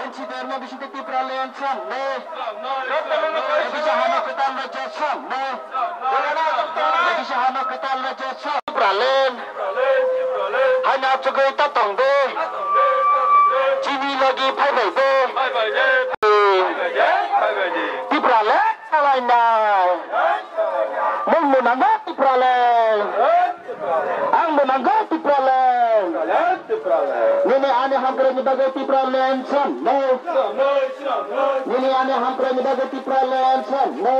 NCDR bisite Tipra Lenson, no. Ebisa hano ketal lejeson, no. Ebisa hano ketal lejeson. Tipra Len. Hanya cukai tatong be. Jimmy lagi pai bai be. Tipra Len alai nai. Mung menangga Tipra Len. Ang menangga Tipra Len. Nini ane hampir nyebagai Tipra Lenson, no. Nini ane hampir nyebagai Tipra Lenson, no.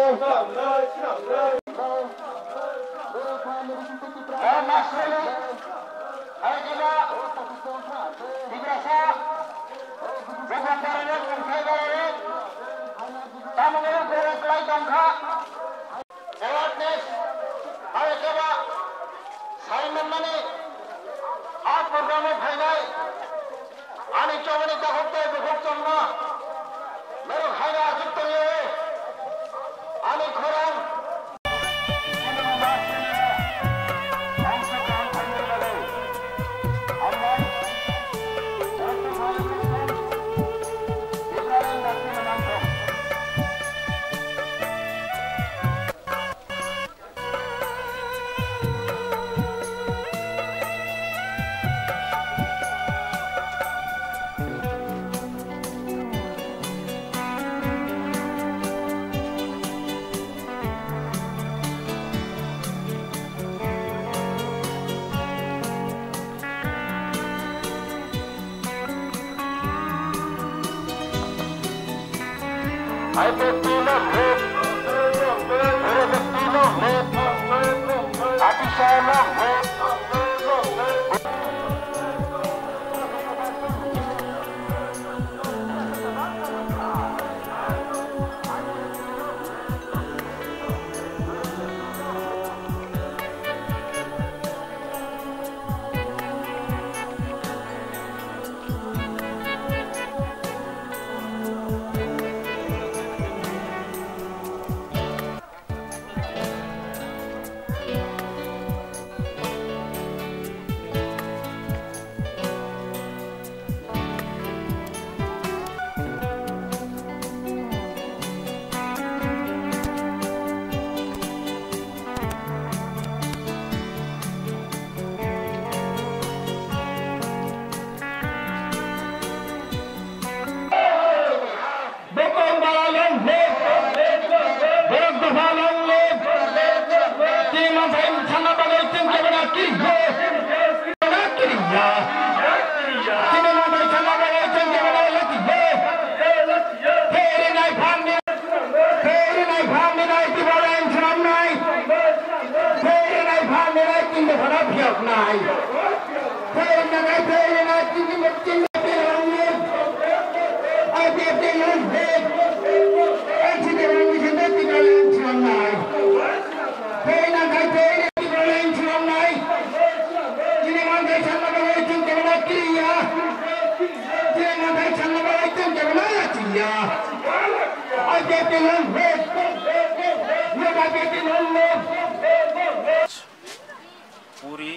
पूरी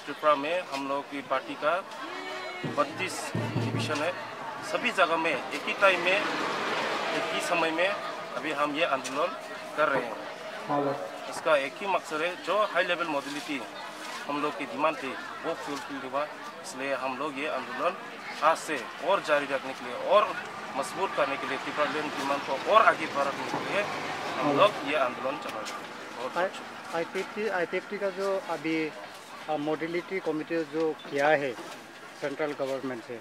त्रिपुरा में हम लोग की party का 32 division है। सभी जगह में एक ही टाइम में एक ही समय में अभी हम ये आंदोलन कर रहे हैं। इसका एक ही मकसद है, जो हाई लेवल मोबिलिटी हम लोग की डिमांड थी वो फुलफिल हुआ। इसलिए हम लोग ये आंदोलन आज से और जारी रखने के लिए और मजबूत करने के लिए त्रिपुरा लेन डिमांड को और आगे बढ़ाने के लिए हम लोग ये आंदोलन चला रहे हैं। IPFT का जो अभी मोबिलिटी कमेटी जो किया है सेंट्रल गवर्नमेंट से,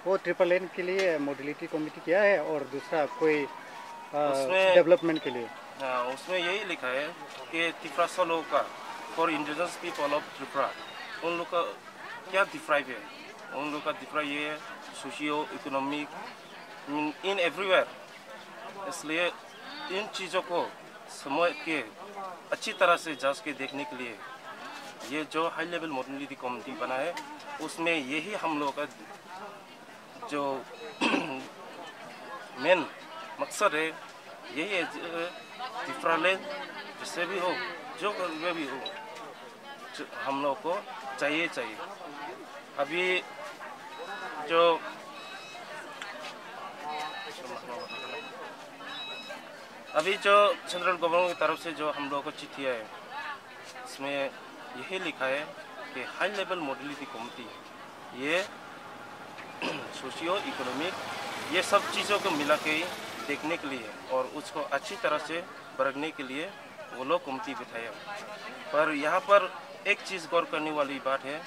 वो ट्रिपल लेन के लिए मोबिलिटी कमेटी किया है और दूसरा कोई डेवलपमेंट के लिए? हाँ, उसमें यही लिखा है कि त्रिपुरा लोगों का for indigenous people of Tripura, उन लोग का क्या डिफ्राइव है, उन लोग का डिफ्राइव ये है सोशियो इकोनॉमिक इन एवरीवेयर। इसलिए इन चीज़ों को समझ के अच्छी तरह से जांच के देखने के लिए ये जो हाई लेवल मोबिलिटी कमेटी बना है, उसमें यही हम लोग का जो मेन मकसद है यही है, त्रिपुरा लेन जिससे भी हो, जो भी हो, हम लोग को चाहिए। अभी जो अभी जो सेंट्रल गवर्नमेंट की तरफ से जो हम लोगों को चिट्ठी है, इसमें यही लिखा है कि हाई लेवल मोबिलिटी कमेटी ये सोशियो इकोनॉमिक ये सब चीज़ों को मिला के देखने के लिए और उसको अच्छी तरह से बढ़ने के लिए वो लोग कमेटी बिठाया। पर यहाँ पर एक चीज़ गौर करने वाली बात है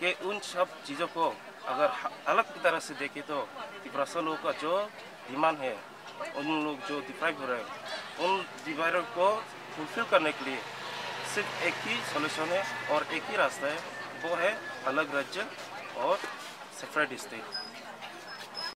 कि उन सब चीज़ों को अगर अलग तरह से देखें तो त्रिपुरा लोगों का जो डिमांड है, उन लोग जो डिप्राइव हो रहे हैं, उन डिवाइडर को फुलफिल करने के लिए सिर्फ एक ही सॉल्यूशन है और एक ही रास्ता है, वो है अलग राज्य और सेपरेट स्टेट।